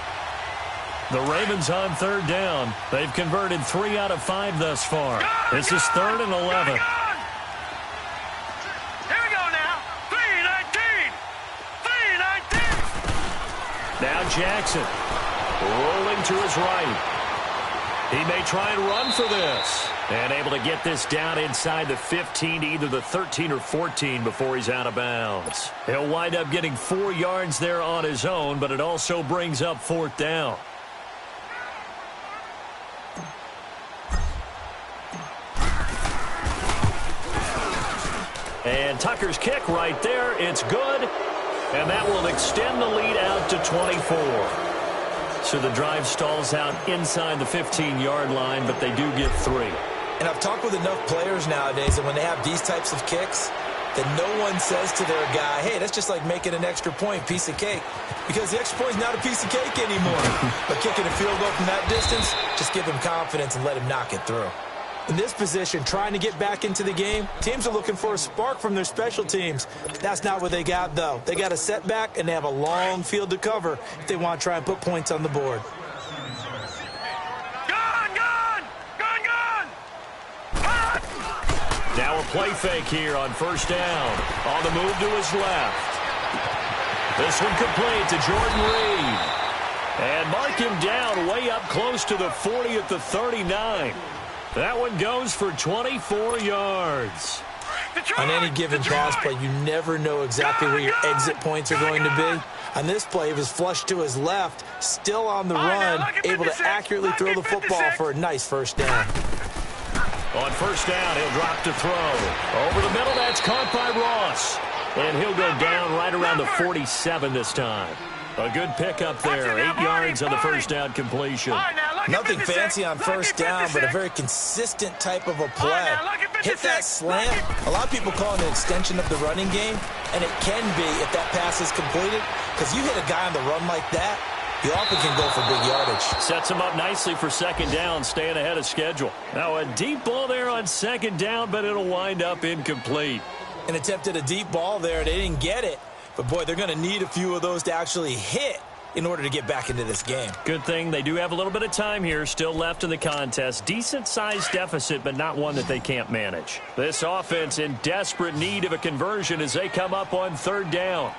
Speaker 1: The Ravens on 3rd down. They've converted 3 out of 5 thus far. This is 3rd and 11. Now Jackson rolling to his right. He may try and run for this. And able to get this down inside the 15 to either the 13 or 14 before he's out of bounds. He'll wind up getting 4 yards there on his own, but it also brings up 4th down. And Tucker's kick right there. It's good. And that will extend the lead out to 24. So the drive stalls out inside the 15-yard line, but they do get 3.
Speaker 3: And I've talked with enough players nowadays that when they have these types of kicks, that no one says to their guy, hey, that's just like making an extra point, piece of cake. Because the extra point is not a piece of cake anymore. But kicking a field goal from that distance, just give him confidence and let him knock it through. In this position, trying to get back into the game, teams are looking for a spark from their special teams. That's not what they got, though. They got a setback, and they have a long field to cover if they want to try and put points on the board.
Speaker 1: Now a play fake here on first down. On the move to his left. This one complete to Jordan Reed. And mark him down way up close to the 40 at the 39. That one goes for 24 yards.
Speaker 3: On any given pass play, you never know exactly where your exit points are going to be. On this play, he was flushed to his left, still on the run, able to accurately throw the football for a nice first down.
Speaker 1: On first down, he'll drop to throw. Over the middle, that's caught by Ross. And he'll go down right around the 47 this time. A good pickup there, 8 yards on the first down completion.
Speaker 3: Nothing fancy on first down, but a very consistent type of a play. Hit that slant. A lot of people call it an extension of the running game, and it can be if that pass is completed, because you hit a guy on the run like that, you often can go for big yardage.
Speaker 1: Sets him up nicely for second down, staying ahead of schedule. Now a deep ball there on second down, but it'll wind up incomplete.
Speaker 3: And attempted a deep ball there. They didn't get it. But, boy, they're going to need a few of those to actually hit in order to get back into this game.
Speaker 1: Good thing they do have a little bit of time here still left in the contest. Decent-sized deficit, but not one that they can't manage. This offense in desperate need of a conversion as they come up on third down.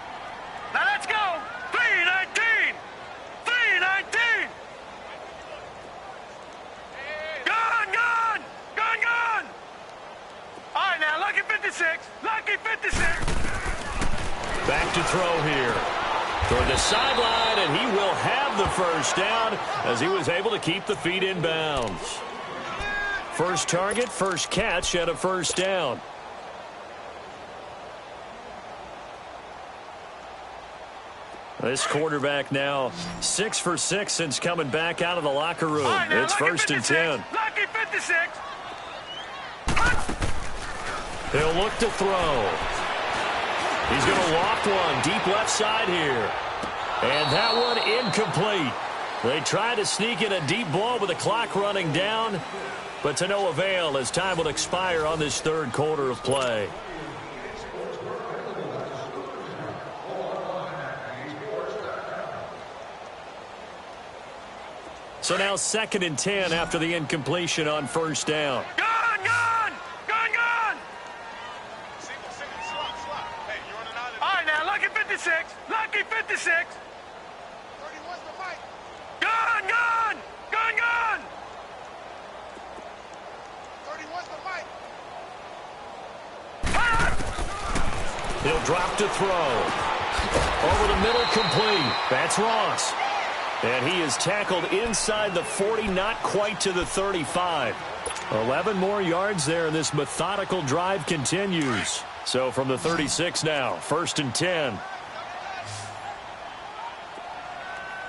Speaker 2: Now let's go. 3-19. 3-19. Gun. All right, now, lucky 56. Lucky 56.
Speaker 1: Back to throw here. Toward the sideline, and he will have the first down as he was able to keep the feet in bounds. First target, first catch, and a first down. This quarterback now 6 for 6 since coming back out of the locker room.
Speaker 2: Right, now,
Speaker 1: it's first and 10.
Speaker 2: Lucky 56.
Speaker 1: He'll look to throw. He's going to loft one deep left side here. And that one incomplete. They try to sneak in a deep ball with the clock running down, but to no avail as time will expire on this third quarter of play. So now second and 10 after the incompletion on first down.
Speaker 2: Gun. All right, now, lucky 56. Lucky 56. 31's the mic. Gun. 31's the mic.
Speaker 1: He'll drop to throw. Over the middle, complete. That's Ross. And he is tackled inside the 40, not quite to the 35. 11 more yards there, and this methodical drive continues. So from the 36 now, first and 10.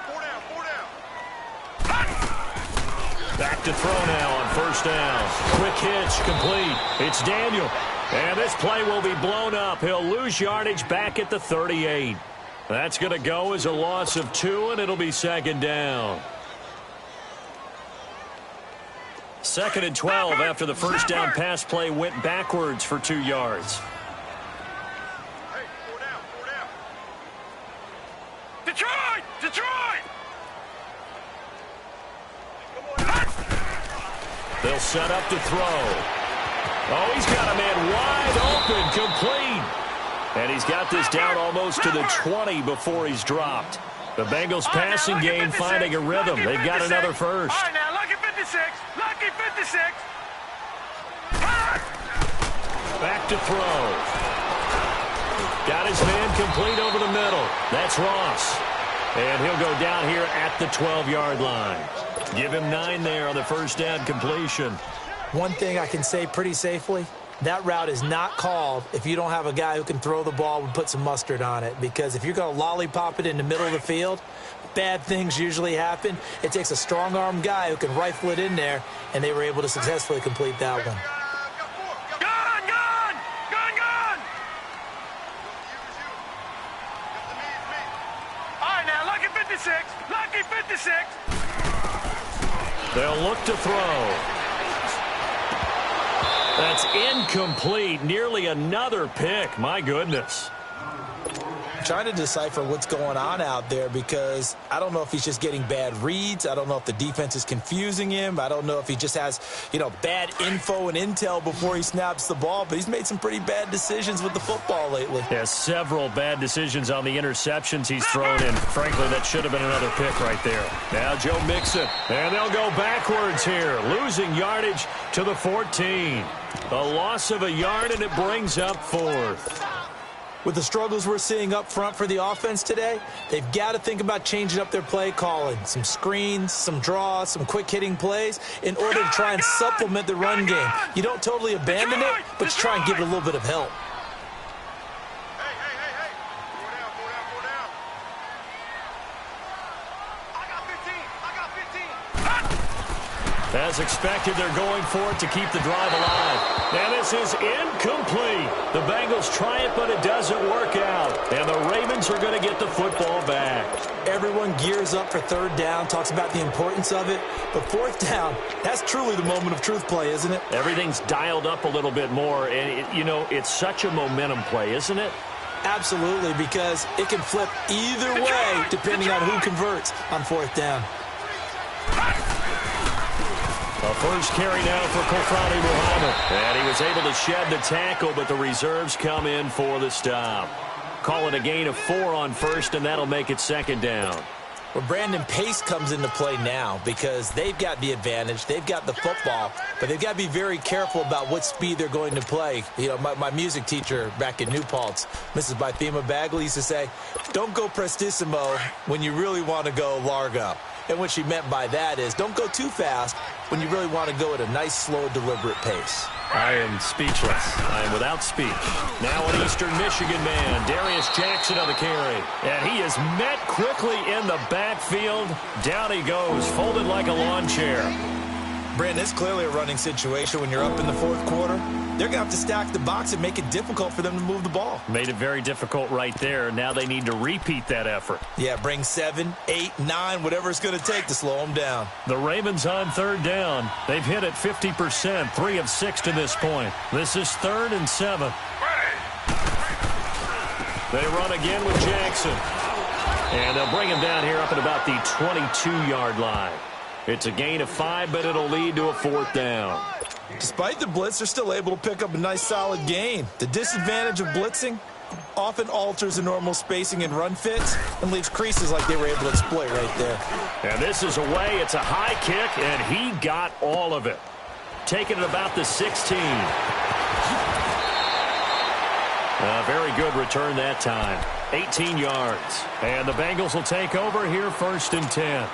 Speaker 2: 4 down.
Speaker 1: Back to throw now on first down. Quick hitch, complete. It's Daniel. And this play will be blown up. He'll lose yardage back at the 38. That's going to go as a loss of 2, and it'll be second down. Second and 12 after the first down pass play went backwards for 2 yards.
Speaker 2: Hey, 4 down. Detroit!
Speaker 1: They'll set up to throw. Oh, he's got a man wide open, complete. And he's got this down almost to the 20 before he's dropped. The Bengals passing game finding a rhythm. They've got another first.
Speaker 2: All right, now, lucky 56. Lucky 56.
Speaker 1: Back to throw. Got his man complete over the middle. That's Ross. And he'll go down here at the 12-yard line. Give him 9 there on the first down completion.
Speaker 3: One thing I can say pretty safely, that route is not called if you don't have a guy who can throw the ball and put some mustard on it. Because if you're going to lollipop it in the middle of the field, bad things usually happen. It takes a strong-arm guy who can rifle it in there, and they were able to successfully complete that one.
Speaker 2: All right, now, lucky 56. Lucky 56.
Speaker 1: They'll look to throw. That's incomplete. Nearly another pick. My goodness.
Speaker 3: Trying to decipher what's going on out there because I don't know if he's just getting bad reads. I don't know if the defense is confusing him. I don't know if he just has, bad info and intel before he snaps the ball, but he's made some pretty bad decisions with the football lately.
Speaker 1: Yeah, several bad decisions on the interceptions he's thrown in. Frankly, that should have been another pick right there. Now Joe Mixon, and they'll go backwards here, losing yardage to the 14. A loss of a yard, and it brings up 4th.
Speaker 3: With the struggles we're seeing up front for the offense today, they've got to think about changing up their play calling. Some screens, some draws, some quick-hitting plays in order to try and supplement the run game. You don't totally abandon it, but you try and give it a little bit of help.
Speaker 2: Hey. Go down. I got 15.
Speaker 1: As expected, they're going for it to keep the drive alive. And this is incomplete. The Bengals try it, but it doesn't work out. And the Ravens are going to get the football back.
Speaker 3: Everyone gears up for 3rd down, talks about the importance of it. But 4th down, that's truly the moment of truth play, isn't it?
Speaker 1: Everything's dialed up a little bit more. And, it's such a momentum play, isn't it?
Speaker 3: Absolutely, because it can flip either way depending on who converts on 4th down.
Speaker 1: A first carry now for Kofrani Muhammad. And he was able to shed the tackle, but the reserves come in for the stop. Call it a gain of 4 on 1st, and that'll make it 2nd down.
Speaker 3: Well, Brandon, pace comes into play now because they've got the advantage. They've got the football, but they've got to be very careful about what speed they're going to play. My music teacher back in New Paltz, Mrs. Bythema Bagley, used to say, don't go prestissimo when you really want to go largo. And what she meant by that is don't go too fast when you really want to go at a nice, slow, deliberate pace.
Speaker 1: I am speechless. I am without speech. Now an Eastern Michigan man, Darius Jackson on the carry. And he is met quickly in the backfield. Down he goes, folded like a lawn chair.
Speaker 3: Brandon, it's clearly a running situation when you're up in the 4th quarter. They're going to have to stack the box and make it difficult for them to move the ball.
Speaker 1: Made it very difficult right there. Now they need to repeat that effort.
Speaker 3: Yeah, bring 7, 8, 9, whatever it's going to take to slow them down.
Speaker 1: The Ravens on 3rd down. They've hit it 50%, 3 of 6 to this point. This is 3rd and 7. They run again with Jackson. And they'll bring him down here up at about the 22-yard line. It's a gain of 5, but it'll lead to a 4th down.
Speaker 3: Despite the blitz, they're still able to pick up a nice, solid gain. The disadvantage of blitzing often alters the normal spacing and run fits and leaves creases like they were able to exploit right there.
Speaker 1: And this is away. It's a high kick, and he got all of it. Taking it about the 16. A very good return that time. 18 yards. And the Bengals will take over here 1st and 10.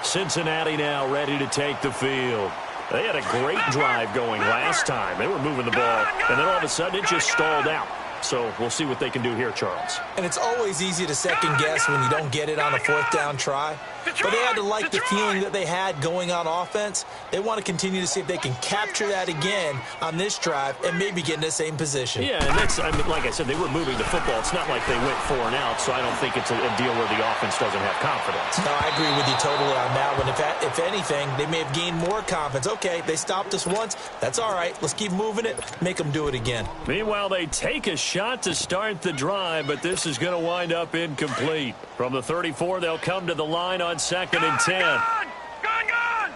Speaker 1: Cincinnati now ready to take the field. They had a great drive going last time. They were moving the ball, and then all of a sudden it just stalled out. So we'll see what they can do here, Charles.
Speaker 3: And it's always easy to second guess when you don't get it on a 4th down try. But they had to like the feeling that they had going on offense. They want to continue to see if they can capture that again on this drive and maybe get in the same position.
Speaker 1: Yeah, and that's, like I said, they were moving the football. It's not like they went 4 and out, so I don't think it's a deal where the offense doesn't have confidence.
Speaker 3: No, I agree with you totally on that one. If anything, they may have gained more confidence. Okay, they stopped us once. That's all right. Let's keep moving it. Make them do it again.
Speaker 1: Meanwhile, they take a shot to start the drive, but this is going to wind up incomplete. From the 34, they'll come to the line on 2nd and 10.
Speaker 2: Gone!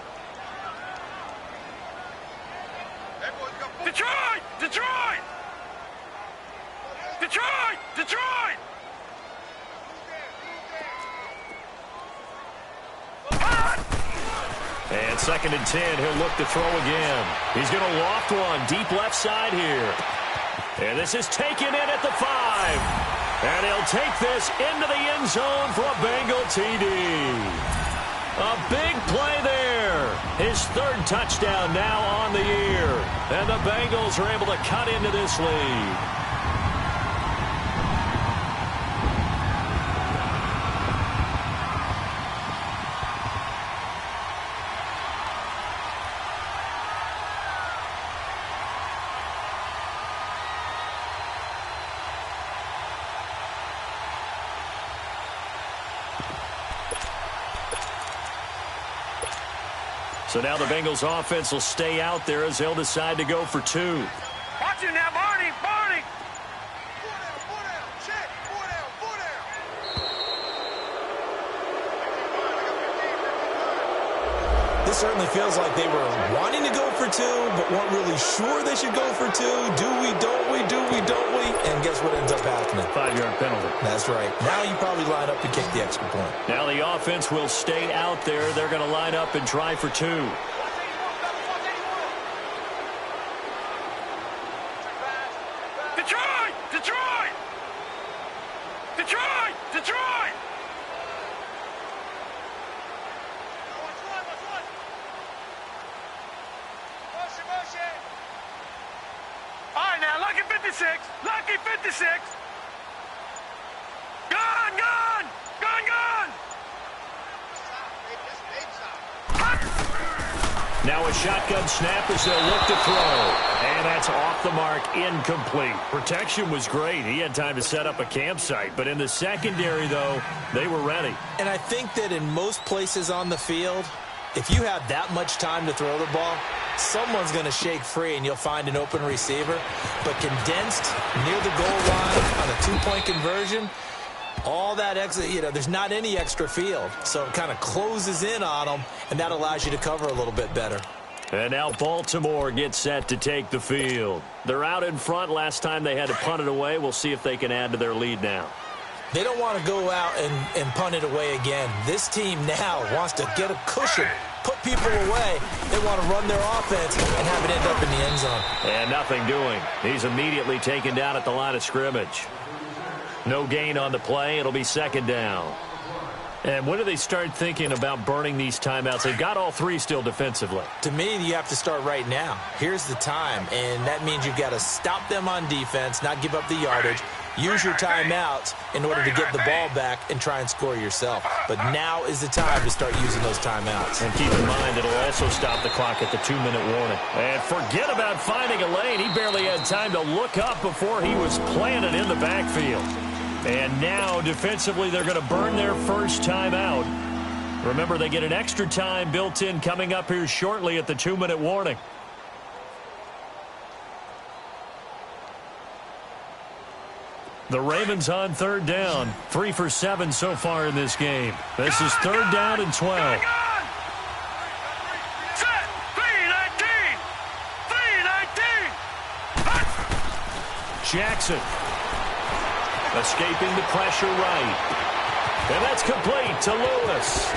Speaker 2: Detroit!
Speaker 1: And 2nd and 10, he'll look to throw again. He's going to loft one deep left side here. And this is taken in at the 5. And he'll take this into the end zone for a Bengal TD. A big play there. His 3rd touchdown now on the year. And the Bengals are able to cut into this lead. So now the Bengals offense will stay out there as they'll decide to go for two.
Speaker 2: Watch it now, Barney, Barney.
Speaker 4: Four down, check, four down.
Speaker 3: This certainly feels like they were wanting to go for two, but weren't really sure they should go for two. Do we, don't we, do we, don't we? And guess what ends up happening?
Speaker 1: 5-yard penalty.
Speaker 3: That's right. Now you probably line up to kick the extra point.
Speaker 1: Now the offense will stay out there. They're going to line up and try for two.
Speaker 2: Detroit! Detroit! Detroit! Detroit! All right, now, lucky 56. Lucky 56. Gun, gun! Gun, gun!
Speaker 1: Now a shotgun snap as they'll look to throw. And that's off the mark, incomplete. Protection was great. He had time to set up a campsite. But in the secondary, though, they were ready.
Speaker 3: And I think that in most places on the field, if you have that much time to throw the ball, someone's going to shake free and you'll find an open receiver. But condensed near the goal line on a two-point conversion, all that extra, there's not any extra field. So it kind of closes in on them, and that allows you to cover a little bit better.
Speaker 1: And now Baltimore gets set to take the field. They're out in front. Last time they had to punt it away. We'll see if they can add to their lead now.
Speaker 3: They don't want to go out and punt it away again. This team now wants to get a cushion, put people away. They want to run their offense and have it end up in the end zone.
Speaker 1: And nothing doing. He's immediately taken down at the line of scrimmage. No gain on the play. It'll be second down. And when do they start thinking about burning these timeouts? They've got all three still defensively.
Speaker 3: To me, you have to start right now. Here's the time, and that means you've got to stop them on defense, not give up the yardage, use your timeouts in order to get the ball back and try and score yourself. But now is the time to start using those timeouts.
Speaker 1: And keep in mind, it'll also stop the clock at the 2-minute warning. And forget about finding a lane. He barely had time to look up before he was planted in the backfield. And now, defensively, they're going to burn their first timeout. Remember, they get an extra time built in coming up here shortly at the 2-minute warning. The Ravens on third down. 3 for 7 so far in this game. This is third down and 12.
Speaker 2: Set! 3-19! 3-19!
Speaker 1: Jackson escaping the pressure right. And that's complete to Lewis.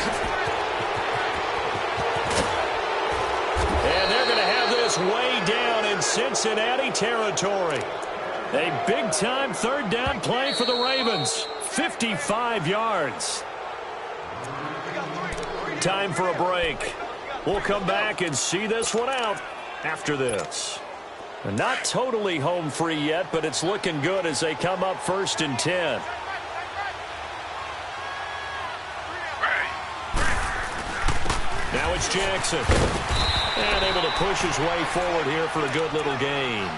Speaker 1: And they're going to have this way down in Cincinnati territory. A big-time third down play for the Ravens. 55 yards. Time for a break. We'll come back and see this one out after this. Not totally home free yet, but it's looking good as they come up 1st and 10. Now it's Jackson. And able to push his way forward here for a good little gain.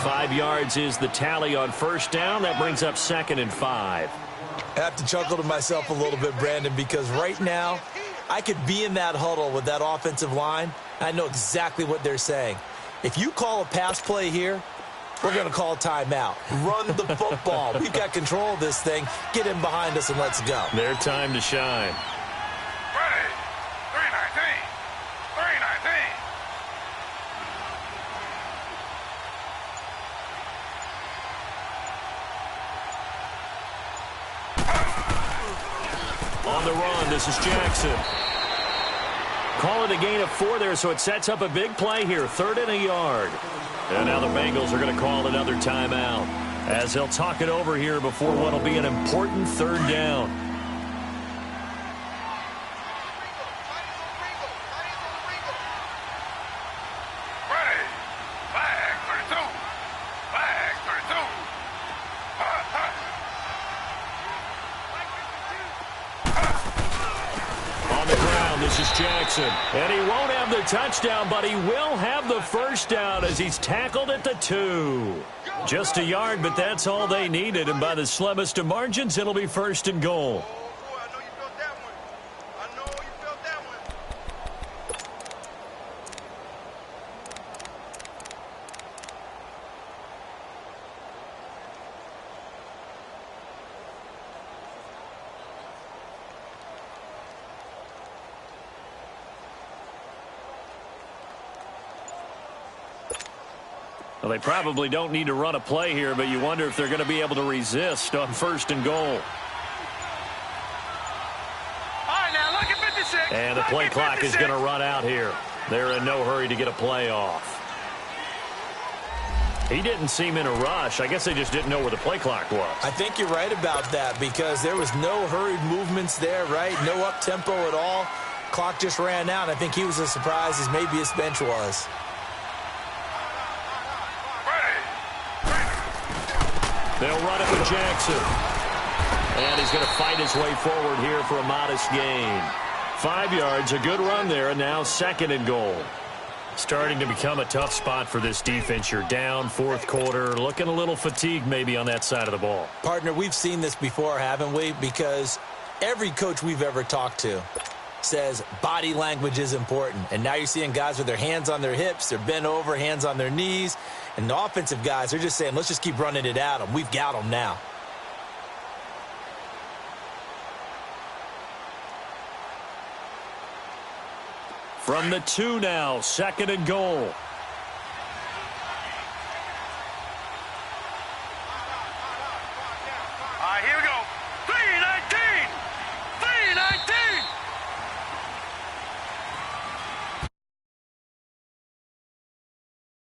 Speaker 1: 5 yards is the tally on first down. That brings up 2nd and 5.
Speaker 3: I have to chuckle to myself a little bit, Brandon, because right now I could be in that huddle with that offensive line. I know exactly what they're saying. If you call a pass play here, we're going to call timeout. Run the football. We've got control of this thing. Get in behind us and let's go.
Speaker 1: Their time to shine.
Speaker 2: Ready! 3-19! 3-19!
Speaker 1: On the run, this is Jackson. Call it a gain of 4 there, so it sets up a big play here. 3rd and a yard. And now the Bengals are going to call another timeout as they'll talk it over here before what will be an important third down.
Speaker 2: Ready! 5
Speaker 1: Jackson. And he won't have the touchdown, but he will have the first down as he's tackled at the 2. Just a yard, but that's all they needed. And by the slimmest of margins, it'll be 1st and goal. Well, they probably don't need to run a play here, but you wonder if they're going to be able to resist on 1st and goal.
Speaker 2: All right, now look at 56.
Speaker 1: And the play clock is going to run out here. They're in no hurry to get a play off. He didn't seem in a rush. I guess they just didn't know where the play clock was.
Speaker 3: I think you're right about that because there was no hurried movements there, right? No up-tempo at all. Clock just ran out. I think he was as surprised as maybe his bench was.
Speaker 1: They'll run it with Jackson. And he's going to fight his way forward here for a modest gain. 5 yards, a good run there, and now 2nd and goal. Starting to become a tough spot for this defense. You're down 4th quarter, looking a little fatigued maybe on that side of the ball.
Speaker 3: Partner, we've seen this before, haven't we? Because every coach we've ever talked to says body language is important. And now you're seeing guys with their hands on their hips, they're bent over, hands on their knees. And the offensive guys, they're just saying, let's just keep running it at them. We've got them now.
Speaker 1: From the 2 now, 2nd and goal.